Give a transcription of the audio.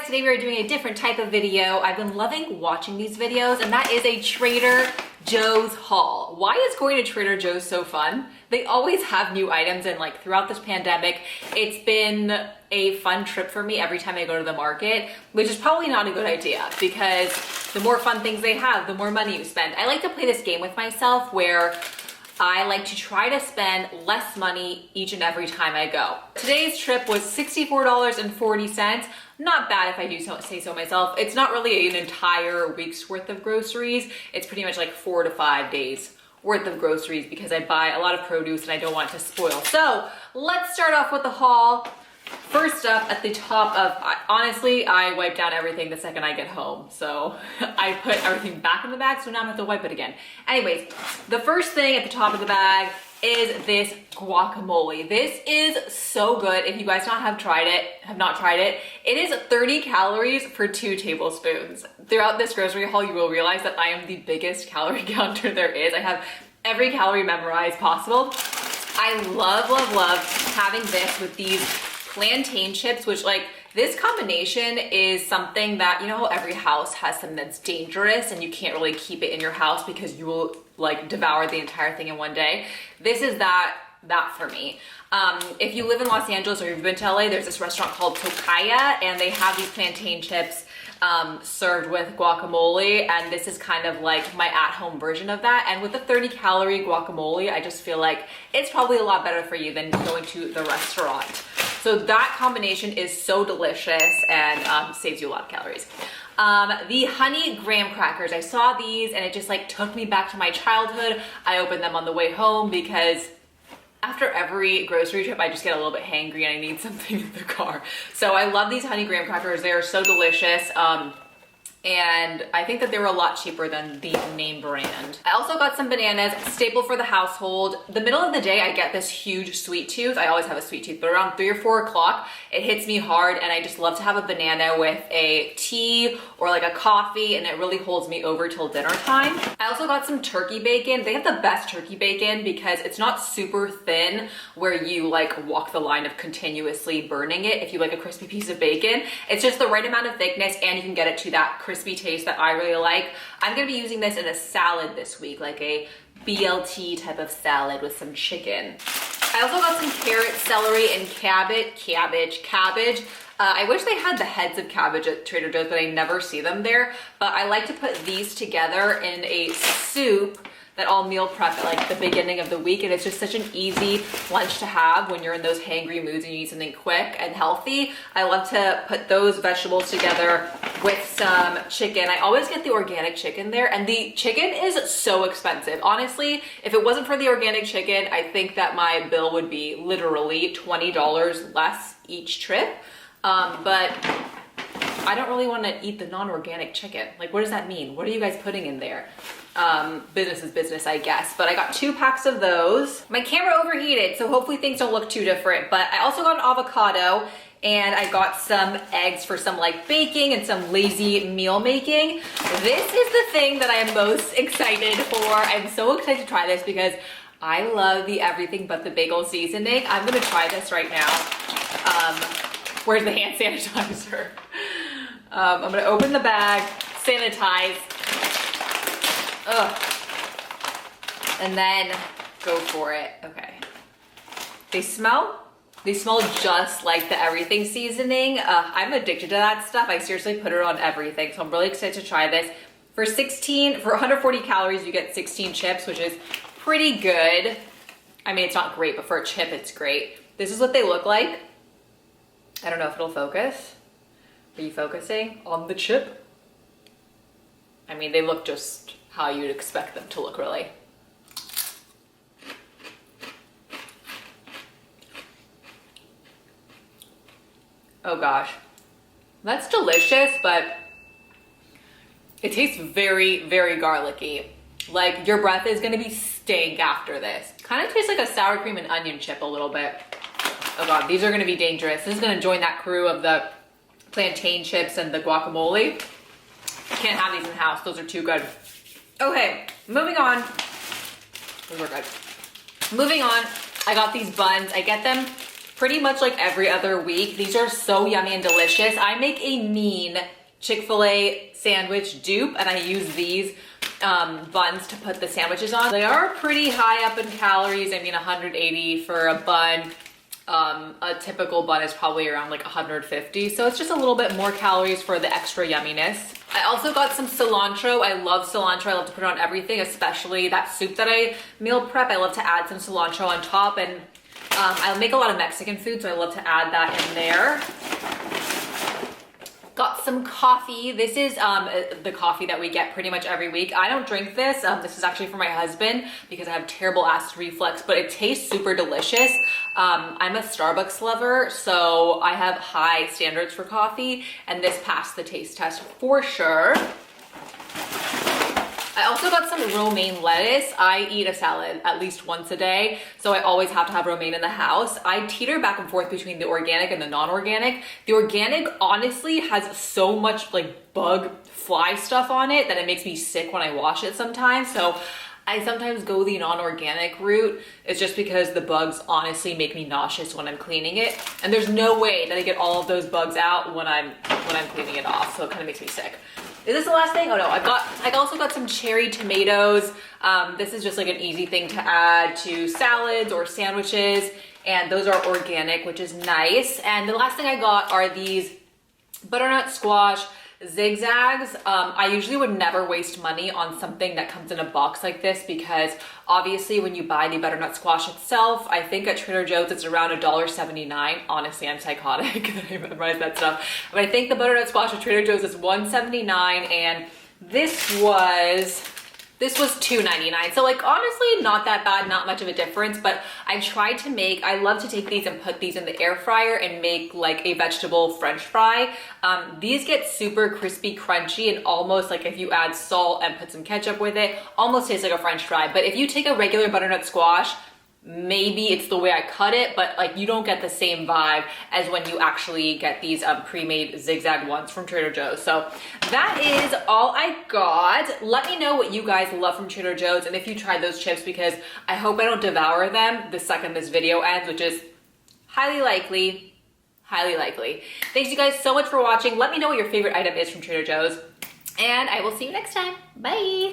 today we are doing a different type of video. I've been loving watching these videos, and that is a Trader Joe's haul. Why is going to Trader Joe's so fun? They always have new items, and like throughout this pandemic, it's been a fun trip for me every time I go to the market, which is probably not a good idea because the more fun things they have, the more money you spend. I like to play this game with myself where I like to try to spend less money each and every time I go. Today's trip was $64.40. Not bad if I do say so myself. It's not really an entire week's worth of groceries. It's pretty much like 4 to 5 days worth of groceries because I buy a lot of produce and I don't want it to spoil. So let's start off with the haul. First up at the top of, honestly, I wipe down everything the second I get home. So I put everything back in the bag, so now I don't have to wipe it again. Anyways, the first thing at the top of the bag is this guacamole. This is so good. If you guys have not tried it, it is 30 calories for 2 tablespoons. Throughout this grocery haul, you will realize that I am the biggest calorie counter there is. I have every calorie memorized possible. I love, love, love having this with these plantain chips, which like this combination is something that, you know how every house has something that's dangerous and you can't really keep it in your house because you will like devour the entire thing in one day. This is that for me. If you live in Los Angeles or you've been to LA, there's this restaurant called Tocaya and they have these plantain chips served with guacamole, and this is kind of like my at-home version of that. And with the 30 calorie guacamole, I just feel like it's probably a lot better for you than going to the restaurant. So that combination is so delicious and saves you a lot of calories. The honey graham crackers, I saw these and it just like took me back to my childhood. I opened them on the way home because after every grocery trip, I just get a little bit hangry and I need something in the car. So I love these honey graham crackers. They are so delicious. And I think that they were a lot cheaper than the name brand. I also got some bananas, staple for the household. The middle of the day, I get this huge sweet tooth. I always have a sweet tooth, but around 3 or 4 o'clock, it hits me hard and I just love to have a banana with a tea or like a coffee, and it really holds me over till dinner time. I also got some turkey bacon. They have the best turkey bacon because it's not super thin where you like walk the line of continuously burning it if you like a crispy piece of bacon. It's just the right amount of thickness and you can get it to that crispy taste that I really like. I'm gonna be using this in a salad this week, like a BLT type of salad with some chicken. I also got some carrot, celery, and cabbage. I wish they had the heads of cabbage at Trader Joe's, but I never see them there. But I like to put these together in a soup that I'll meal prep at like the beginning of the week, and it's just such an easy lunch to have when you're in those hangry moods and you need something quick and healthy. I love to put those vegetables together with some chicken. I always get the organic chicken there, and the chicken is so expensive. Honestly, if it wasn't for the organic chicken, I think that my bill would be literally $20 less each trip. But I don't really want to eat the non-organic chicken. Like, what does that mean? What are you guys putting in there? Business is business, I guess. But I got 2 packs of those. My camera overheated, so hopefully things don't look too different. But I also got an avocado, and I got some eggs for some like baking and some lazy meal making. This is the thing that I am most excited for. I'm so excited to try this because I love the everything but the bagel seasoning. I'm gonna try this right now. Where's the hand sanitizer? I'm gonna open the bag, sanitize, and then go for it. Okay. They smell just like the everything seasoning. I'm addicted to that stuff. I seriously put it on everything. So I'm really excited to try this. For 140 calories, you get 16 chips, which is pretty good. I mean, it's not great, but for a chip, it's great. This is what they look like. I don't know if it'll focus. Are you focusing on the chip? I mean, they look just how you'd expect them to look, really. Oh gosh, that's delicious, but it tastes very, very garlicky. Like your breath is gonna be stank after this. Kind of tastes like a sour cream and onion chip a little bit. Oh god, these are gonna be dangerous. This is gonna join that crew of the plantain chips and the guacamole. Can't have these in the house, those are too good. Okay, moving on. We're good. Moving on, I got these buns. I get them pretty much like every other week. These are so yummy and delicious. I make a mean Chick-fil-A sandwich dupe, and I use these buns to put the sandwiches on. They are pretty high up in calories. I mean, 180 for a bun. A typical bun is probably around like 150. So it's just a little bit more calories for the extra yumminess. I also got some cilantro. I love cilantro. I love to put it on everything, especially that soup that I meal prep. I love to add some cilantro on top, and I make a lot of Mexican food, so I love to add that in there. Got some coffee. This is the coffee that we get pretty much every week. I don't drink this. This is actually for my husband because I have terrible acid reflux, but it tastes super delicious. I'm a Starbucks lover, so I have high standards for coffee, and this passed the taste test for sure. I also got some romaine lettuce. I eat a salad at least once a day, so I always have to have romaine in the house. I teeter back and forth between the organic and the non-organic. The organic honestly has so much like bug fly stuff on it that it makes me sick when I wash it sometimes. So I sometimes go the non-organic route. It's just because the bugs honestly make me nauseous when I'm cleaning it. And there's no way that I get all of those bugs out when I'm cleaning it off. So it kind of makes me sick. Is this the last thing? Oh no, I also got some cherry tomatoes. This is just like an easy thing to add to salads or sandwiches. And those are organic, which is nice. And the last thing I got are these butternut squash zigzags. I usually would never waste money on something that comes in a box like this because obviously when you buy the butternut squash itself, I think at Trader Joe's it's around $1.79. Honestly, I'm psychotic that I memorize that stuff. But I think the butternut squash at Trader Joe's is $1.79, and this was $2.99. So like honestly, not that bad, not much of a difference, but I tried to make, I love to take these and put these in the air fryer and make like a vegetable French fry. These get super crispy, crunchy, and almost like if you add salt and put some ketchup with it, almost tastes like a French fry. But if you take a regular butternut squash, maybe it's the way I cut it, but like you don't get the same vibe as when you actually get these pre-made zigzag ones from Trader Joe's. So that is all I got. Let me know what you guys love from Trader Joe's and if you tried those chips, because I hope I don't devour them the second this video ends, which is highly likely. Thanks you guys so much for watching. Let me know what your favorite item is from Trader Joe's, and I will see you next time. Bye.